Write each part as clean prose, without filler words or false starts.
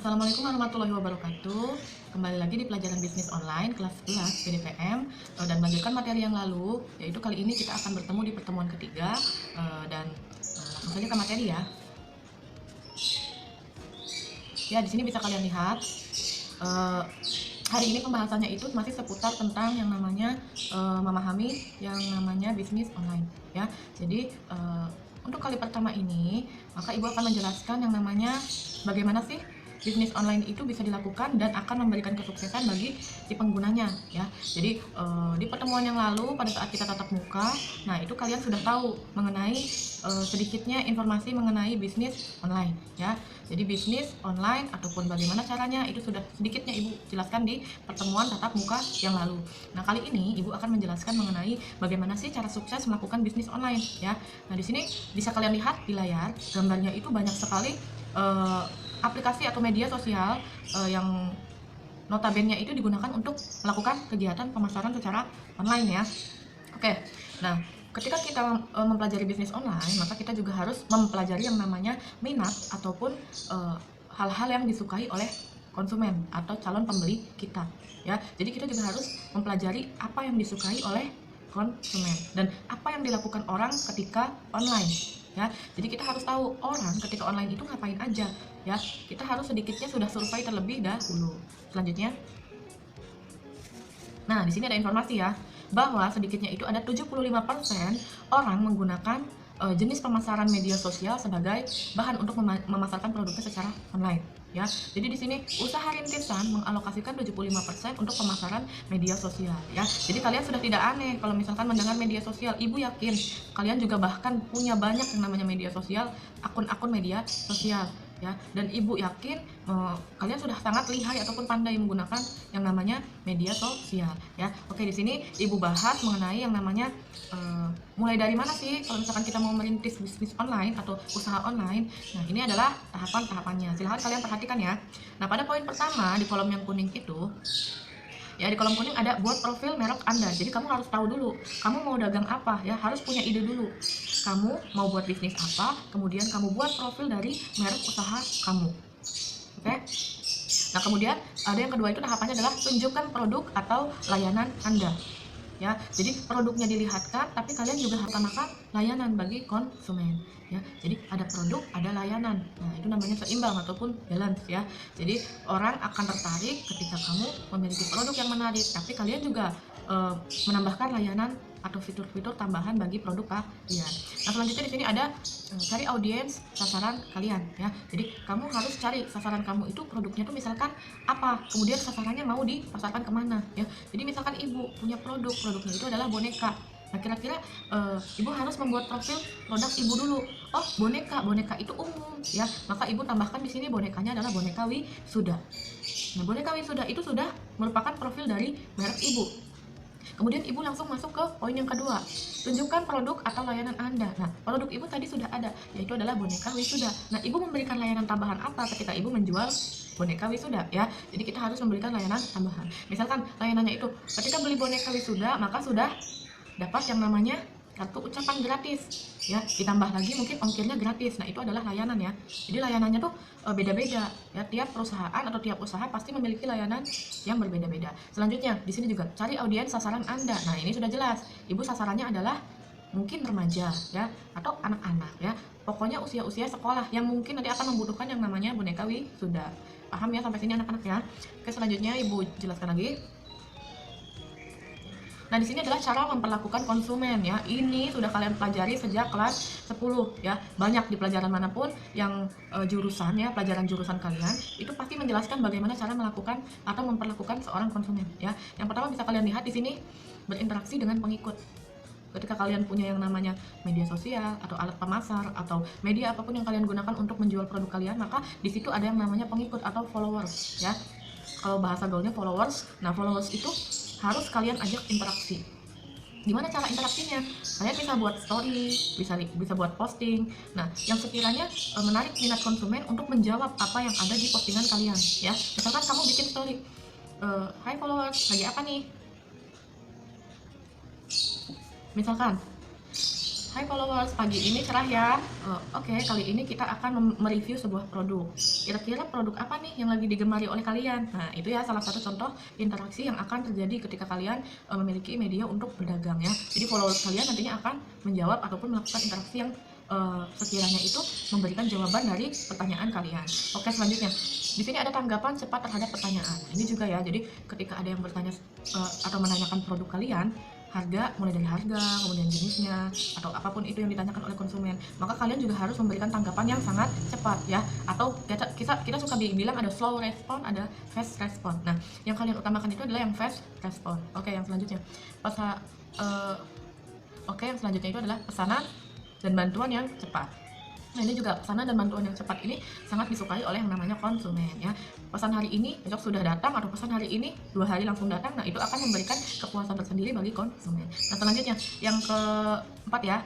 Assalamualaikum warahmatullahi wabarakatuh. Kembali lagi di pelajaran bisnis online kelas 11 PDPM dan melanjutkan materi yang lalu, yaitu kali ini kita akan bertemu di pertemuan ketiga dan langsung saja ke materi ya. Ya, di sini bisa kalian lihat hari ini pembahasannya itu masih seputar tentang yang namanya memahami yang namanya bisnis online ya. Jadi untuk kali pertama ini maka ibu akan menjelaskan yang namanya bagaimana sih bisnis online itu bisa dilakukan dan akan memberikan kesuksesan bagi si penggunanya ya. Jadi di pertemuan yang lalu pada saat kita tatap muka, nah itu kalian sudah tahu mengenai sedikitnya informasi mengenai bisnis online ya. Jadi bisnis online ataupun bagaimana caranya itu sudah sedikitnya ibu jelaskan di pertemuan tatap muka yang lalu. Nah kali ini ibu akan menjelaskan mengenai bagaimana sih cara sukses melakukan bisnis online ya. Nah di sini bisa kalian lihat di layar gambarnya itu banyak sekali aplikasi atau media sosial yang notabene itu digunakan untuk melakukan kegiatan pemasaran secara online ya. Oke, nah ketika kita mempelajari bisnis online, maka kita juga harus mempelajari yang namanya minat ataupun hal-hal yang disukai oleh konsumen atau calon pembeli kita ya. Jadi kita juga harus mempelajari apa yang disukai oleh konsumen dan apa yang dilakukan orang ketika online ya. Jadi kita harus tahu orang ketika online itu ngapain aja ya. Kita harus sedikitnya sudah survei terlebih dahulu. Selanjutnya, nah di sini ada informasi ya bahwa sedikitnya itu ada 75% orang menggunakan jenis pemasaran media sosial sebagai bahan untuk memasarkan produknya secara online ya. Jadi di sini usaha rintisan mengalokasikan 75% untuk pemasaran media sosial ya. Jadi kalian sudah tidak aneh kalau misalkan mendengar media sosial. Ibu yakin kalian juga bahkan punya banyak yang namanya media sosial, akun-akun media sosial ya, dan ibu yakin kalian sudah sangat lihai ataupun pandai menggunakan yang namanya media sosial ya. Oke, di sini ibu bahas mengenai yang namanya mulai dari mana sih kalau misalkan kita mau merintis bisnis online atau usaha online. Nah ini adalah tahapan-tahapannya, silahkan kalian perhatikan ya. Nah pada poin pertama di kolom yang kuning itu ya, di kolom kuning ada buat profil merek Anda. Jadi kamu harus tahu dulu kamu mau dagang apa ya, harus punya ide dulu. Kamu mau buat bisnis apa, kemudian kamu buat profil dari merek usaha kamu. Oke? Nah, kemudian ada yang kedua itu tahapannya adalah tunjukkan produk atau layanan Anda. Ya, jadi produknya dilihatkan, tapi kalian juga harus utamakan layanan bagi konsumen. Ya, jadi ada produk, ada layanan. Nah, itu namanya seimbang ataupun balance ya. Jadi orang akan tertarik ketika kamu memiliki produk yang menarik, tapi kalian juga menambahkan layanan atau fitur-fitur tambahan bagi produk kalian. Nah, selanjutnya di sini ada cari audiens sasaran kalian ya. Jadi kamu harus cari sasaran kamu itu produknya tuh misalkan apa, kemudian sasarannya mau dipasarkan kemana ya. Jadi misalkan ibu punya produknya itu adalah boneka. Nah kira-kira ibu harus membuat profil produk ibu dulu. Oh boneka itu umum ya, maka ibu tambahkan di sini bonekanya adalah boneka wisuda. Nah boneka wisuda itu sudah merupakan profil dari merek ibu. Kemudian ibu langsung masuk ke poin yang kedua, tunjukkan produk atau layanan Anda. Nah produk ibu tadi sudah ada, yaitu adalah boneka wisuda. Nah ibu memberikan layanan tambahan apa ketika ibu menjual boneka wisuda ya. Jadi kita harus memberikan layanan tambahan. Misalkan layanannya itu ketika beli boneka wisuda maka sudah dapat yang namanya kartu ucapan gratis ya, ditambah lagi mungkin ongkirnya gratis. Nah itu adalah layanan ya. Jadi layanannya tuh beda-beda ya, tiap perusahaan atau tiap usaha pasti memiliki layanan yang berbeda-beda. Selanjutnya di sini juga cari audiens sasaran Anda. Nah ini sudah jelas, ibu sasarannya adalah mungkin remaja ya atau anak-anak ya, pokoknya usia-usia sekolah yang mungkin nanti akan membutuhkan yang namanya boneka wisuda. Paham ya sampai sini anak-anak ya? Oke, selanjutnya ibu jelaskan lagi. Nah, di sini adalah cara memperlakukan konsumen ya. Ini sudah kalian pelajari sejak kelas 10 ya. Banyak di pelajaran manapun yang jurusan ya, pelajaran jurusan kalian itu pasti menjelaskan bagaimana cara melakukan atau memperlakukan seorang konsumen ya. Yang pertama bisa kalian lihat di sini berinteraksi dengan pengikut. Ketika kalian punya yang namanya media sosial atau alat pemasar atau media apapun yang kalian gunakan untuk menjual produk kalian, maka di situ ada yang namanya pengikut atau followers ya. Kalau bahasa gaulnya followers. Nah, followers itu harus kalian ajak interaksi. Gimana cara interaksinya? Kalian bisa buat story, bisa buat posting. Nah, yang sekiranya menarik minat konsumen untuk menjawab apa yang ada di postingan kalian ya. Misalkan kamu bikin story, hai followers, lagi apa nih? Misalkan Hai followers, pagi ini cerah ya. Oke, kali ini kita akan mereview sebuah produk. Kira-kira produk apa nih yang lagi digemari oleh kalian? Nah, itu ya salah satu contoh interaksi yang akan terjadi ketika kalian memiliki media untuk berdagang ya. Jadi followers kalian nantinya akan menjawab ataupun melakukan interaksi yang sekiranya itu memberikan jawaban dari pertanyaan kalian. Oke, selanjutnya di sini ada tanggapan cepat terhadap pertanyaan. Ini juga ya, jadi ketika ada yang bertanya atau menanyakan produk kalian, harga, mulai dari harga, kemudian jenisnya, atau apapun itu yang ditanyakan oleh konsumen, maka kalian juga harus memberikan tanggapan yang sangat cepat ya. Atau kita suka bilang ada slow respon, ada fast respon. Nah, yang kalian utamakan itu adalah yang fast respon. Oke, yang selanjutnya yang selanjutnya itu adalah pesanan dan bantuan yang cepat. Nah, ini juga pesanan dan bantuan yang cepat ini sangat disukai oleh yang namanya konsumen ya. Pesan hari ini besok sudah datang, atau pesan hari ini 2 hari langsung datang. Nah, itu akan memberikan kepuasan tersendiri bagi konsumen. Nah, selanjutnya yang keempat ya,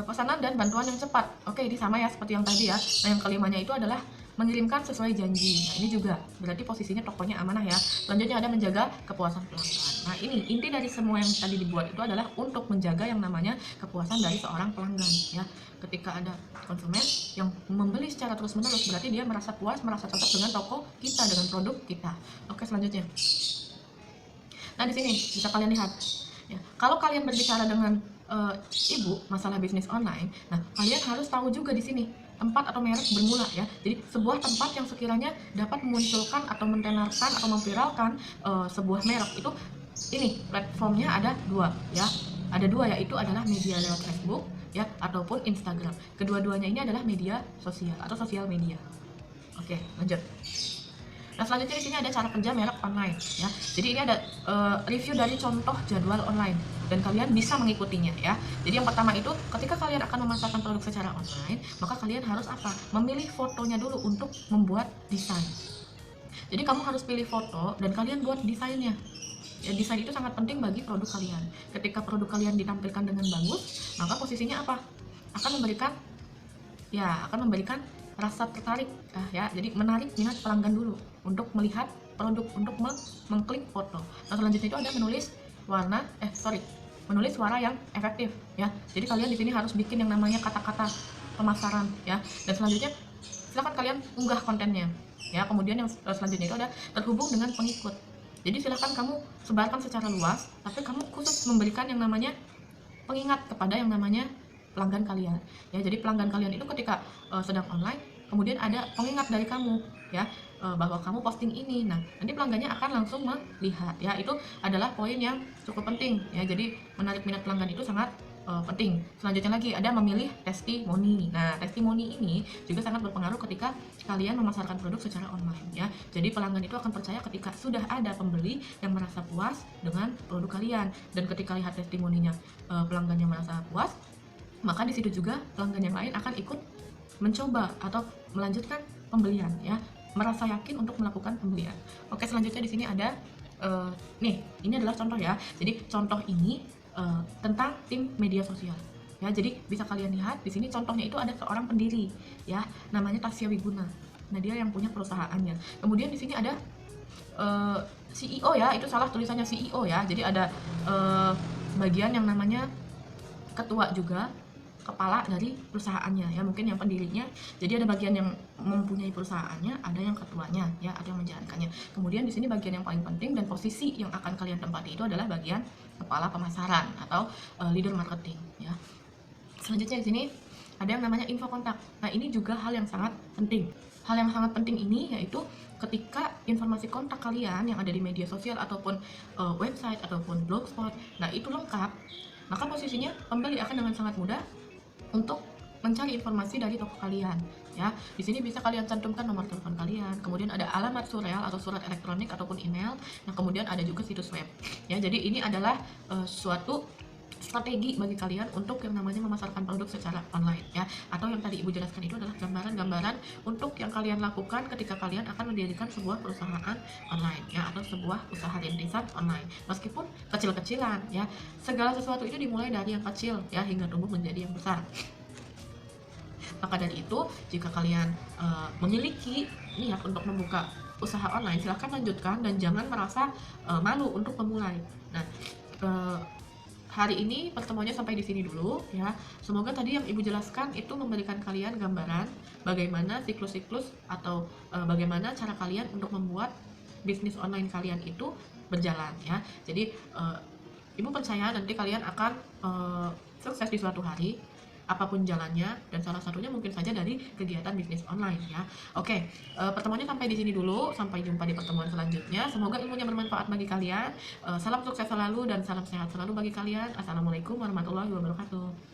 pesanan dan bantuan yang cepat. Oke, ini sama ya seperti yang tadi ya. Nah, yang kelimanya itu adalah mengirimkan sesuai janji. Nah, ini juga berarti posisinya tokonya amanah ya. Selanjutnya ada menjaga kepuasan pelanggan. Nah, ini inti dari semua yang tadi dibuat itu adalah untuk menjaga yang namanya kepuasan dari seorang pelanggan ya. Ketika ada konsumen yang membeli secara terus-menerus, berarti dia merasa puas, merasa cocok dengan toko kita, dengan produk kita. Oke, selanjutnya. Nah, di sini bisa kalian lihat ya. Kalau kalian berbicara dengan ibu masalah bisnis online, nah kalian harus tahu juga di sini tempat atau merek bermula ya. Jadi sebuah tempat yang sekiranya dapat memunculkan atau mentenarkan atau memviralkan sebuah merek itu, ini platformnya ada dua ya. Ada dua, yaitu adalah media lewat Facebook ya ataupun Instagram. Kedua-duanya ini adalah media sosial atau sosial media. Oke, lanjut. Nah, selanjutnya di sini ada cara kerja merek online ya. Jadi ini ada review dari contoh jadwal online dan kalian bisa mengikutinya ya. Jadi yang pertama itu ketika kalian akan memasarkan produk secara online, maka kalian harus apa? Memilih fotonya dulu untuk membuat desain. Jadi kamu harus pilih foto dan kalian buat desainnya. Ya, desain itu sangat penting bagi produk kalian. Ketika produk kalian ditampilkan dengan bagus, maka posisinya apa? Akan memberikan rasa tertarik ya. Jadi menarik minat pelanggan dulu untuk melihat produk, untuk mengklik foto. Nah, selanjutnya itu ada menulis suara yang efektif ya. Jadi kalian di sini harus bikin yang namanya kata-kata pemasaran ya. Dan selanjutnya silakan kalian unggah kontennya ya. Kemudian yang selanjutnya itu ada terhubung dengan pengikut. Jadi silakan kamu sebarkan secara luas, tapi kamu khusus memberikan yang namanya pengingat kepada yang namanya pelanggan kalian ya. Jadi pelanggan kalian itu ketika sedang online, kemudian ada pengingat dari kamu ya, bahwa kamu posting ini. Nah, nanti pelanggannya akan langsung melihat ya. Itu adalah poin yang cukup penting ya. Jadi menarik minat pelanggan itu sangat penting. Selanjutnya lagi ada memilih testimoni. Nah, testimoni ini juga sangat berpengaruh ketika kalian memasarkan produk secara online ya. Jadi pelanggan itu akan percaya ketika sudah ada pembeli yang merasa puas dengan produk kalian, dan ketika lihat testimoninya pelanggannya merasa puas, maka di situ juga pelanggan yang lain akan ikut mencoba atau melanjutkan pembelian ya, merasa yakin untuk melakukan pembelian. Oke, selanjutnya di sini ada ini adalah contoh ya. Jadi contoh ini tentang tim media sosial ya. Jadi bisa kalian lihat di sini contohnya itu ada seorang pendiri ya, namanya Tasya Wiguna. Nah, dia yang punya perusahaannya. Kemudian di sini ada CEO ya, itu salah tulisannya CEO ya. Jadi ada bagian yang namanya ketua juga, kepala dari perusahaannya ya, mungkin yang pendirinya. Jadi ada bagian yang mempunyai perusahaannya, ada yang ketuanya ya, ada yang menjalankannya. Kemudian di sini bagian yang paling penting dan posisi yang akan kalian tempati itu adalah bagian kepala pemasaran atau leader marketing ya. Selanjutnya di sini ada yang namanya info kontak. Nah, ini juga hal yang sangat penting. Hal yang sangat penting ini yaitu ketika informasi kontak kalian yang ada di media sosial ataupun website ataupun blogspot, nah itu lengkap, maka posisinya pembeli akan dengan sangat mudah untuk mencari informasi dari toko kalian ya. Di sini bisa kalian cantumkan nomor telepon kalian, kemudian ada alamat surel atau surat elektronik ataupun email. Nah, kemudian ada juga situs web ya. Jadi ini adalah suatu strategi bagi kalian untuk yang namanya memasarkan produk secara online ya. Atau yang tadi Ibu jelaskan itu adalah gambaran-gambaran untuk yang kalian lakukan ketika kalian akan mendirikan sebuah perusahaan online ya, atau sebuah usaha rintisan online. Meskipun kecil-kecilan ya, segala sesuatu itu dimulai dari yang kecil ya hingga tumbuh menjadi yang besar. Maka dari itu, jika kalian memiliki niat untuk membuka usaha online, silahkan lanjutkan dan jangan merasa malu untuk memulai. Nah, hari ini pertemuannya sampai di sini dulu ya. Semoga tadi yang Ibu jelaskan itu memberikan kalian gambaran bagaimana siklus-siklus atau bagaimana cara kalian untuk membuat bisnis online kalian itu berjalan ya. Jadi Ibu percaya nanti kalian akan sukses di suatu hari, apapun jalannya, dan salah satunya mungkin saja dari kegiatan bisnis online ya. Oke, pertemuannya sampai di sini dulu. Sampai jumpa di pertemuan selanjutnya. Semoga ilmunya bermanfaat bagi kalian. Salam sukses selalu dan salam sehat selalu bagi kalian. Assalamualaikum warahmatullahi wabarakatuh.